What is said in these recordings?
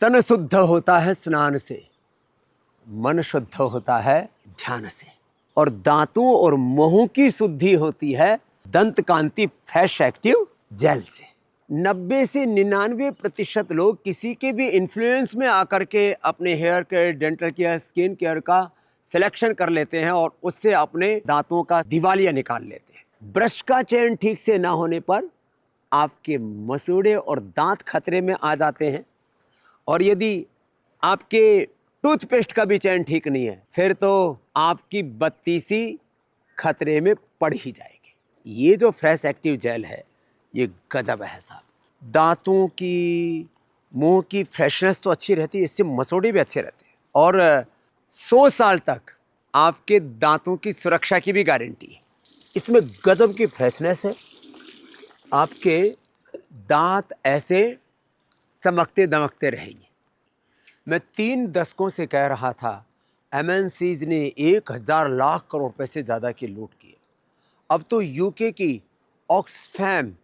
तन शुद्ध होता है स्नान से, मन शुद्ध होता है ध्यान से, और दांतों और मुंह की शुद्धि होती है दंत कांति फ्रेश एक्टिव जेल से। 90 से 99% लोग किसी के भी इन्फ्लुएंस में आकर के अपने hair care, dental care, skin care का सिलेक्शन कर लेते हैं और उससे अपने दांतों का दिवालिया निकाल लेते हैं। ब्रश का चयन ठीक से ना होने पर आपके मसूड़े और दांत खतरे में आ जाते हैं, और यदि आपके टूथपेस्ट का भी चयन ठीक नहीं है फिर तो आपकी बत्तीसी खतरे में पड़ ही जाएगी। ये जो फ्रेश एक्टिव जेल है ये गजब है साहब। दांतों की, मुंह की फ्रेशनेस तो अच्छी रहती है, इससे मसूड़े भी अच्छे रहते हैं, और 100 साल तक आपके दांतों की सुरक्षा की भी गारंटी है। इसमें गजब की फ्रेशनेस है, आपके दांत ऐसे चमकते दमकते रहेंगे। मैं 3 दशकों से कह रहा था एमएनसीज ने 1000 लाख करोड़ रुपए से ज़्यादा की लूट की। अब तो यूके की ऑक्सफैम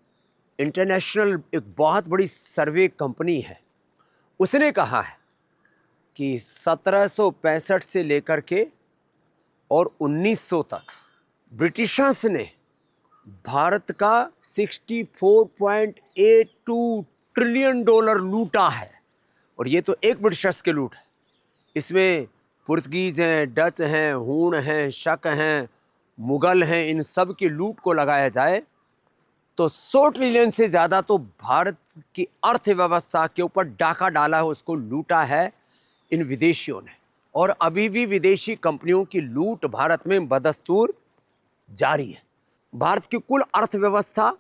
इंटरनेशनल एक बहुत बड़ी सर्वे कंपनी है, उसने कहा है कि 1765 से लेकर के और 1900 तक ब्रिटिशर्स ने भारत का $64.82 ट्रिलियन लूटा है, और ये तो एक ब्रिटिशर्स के लूट है। इसमें पुर्तगीज हैं, डच हैं, हूण हैं, शक हैं, मुगल हैं, इन सब की लूट को लगाया जाए तो 100 ट्रिलियन से ज़्यादा तो भारत की अर्थव्यवस्था के ऊपर डाका डाला है, उसको लूटा है इन विदेशियों ने। और अभी भी विदेशी कंपनियों की लूट भारत में बदस्तूर जारी है। भारत की कुल अर्थव्यवस्था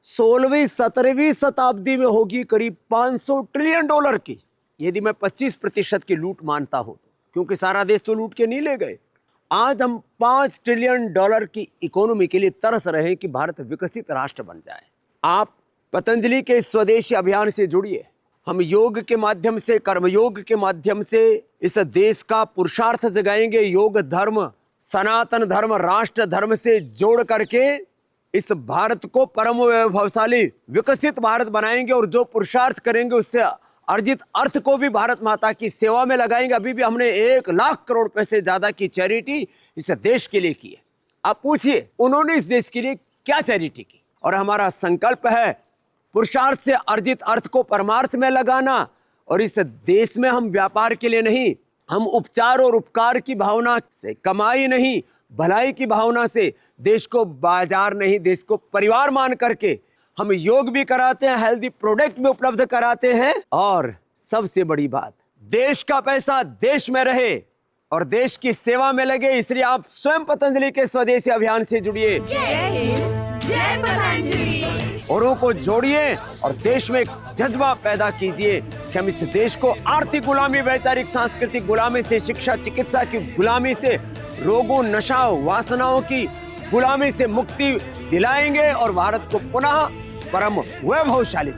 16वीं 17वीं शताब्दी में होगी करीब $500 ट्रिलियन की, यदि मैं 25% की लूट मानता हूं, क्योंकि सारा देश तो लूट के नहीं ले गए। आज हम $5 ट्रिलियन की इकोनॉमी के लिए तरस रहे हैं कि भारत विकसित राष्ट्र बन जाए। आप पतंजलि के स्वदेशी अभियान से जुड़िए। हम योग के माध्यम से, कर्मयोग के माध्यम से इस देश का पुरुषार्थ जगाएंगे। योग धर्म, सनातन धर्म, राष्ट्र धर्म से जोड़ करके इस भारत को परम वैभवशाली विकसित भारत बनाएंगे, और जो पुरुषार्थ करेंगे उससे अर्जित अर्थ को भी भारत माता की सेवा में लगाएंगे। अभी भी हमने 1 लाख करोड़ रुपए से ज्यादा की चैरिटी इस देश के लिए की है। आप पूछिए उन्होंने इस देश के लिए क्या चैरिटी की। और हमारा संकल्प है पुरुषार्थ से अर्जित अर्थ को परमार्थ में लगाना, और इस देश में हम व्यापार के लिए नहीं, हम उपचार और उपकार की भावना से, कमाई नहीं भलाई की भावना से, देश को बाजार नहीं देश को परिवार मान करके हम योग भी कराते हैं, हेल्दी प्रोडक्ट भी उपलब्ध कराते हैं, और सबसे बड़ी बात, देश का पैसा देश में रहे और देश की सेवा में लगे। इसलिए आप स्वयं पतंजलि के स्वदेशी अभियान से जुड़िए। जय हिंद, जय पतंजलि। औरों को जोड़िए और देश में एक जज्बा पैदा कीजिए कि हम इस देश को आर्थिक गुलामी, वैचारिक सांस्कृतिक गुलामी से, शिक्षा चिकित्सा की गुलामी से, रोगों नशा वासनाओं की गुलामी से मुक्ति दिलाएंगे और भारत को पुनः परम वैभवशाली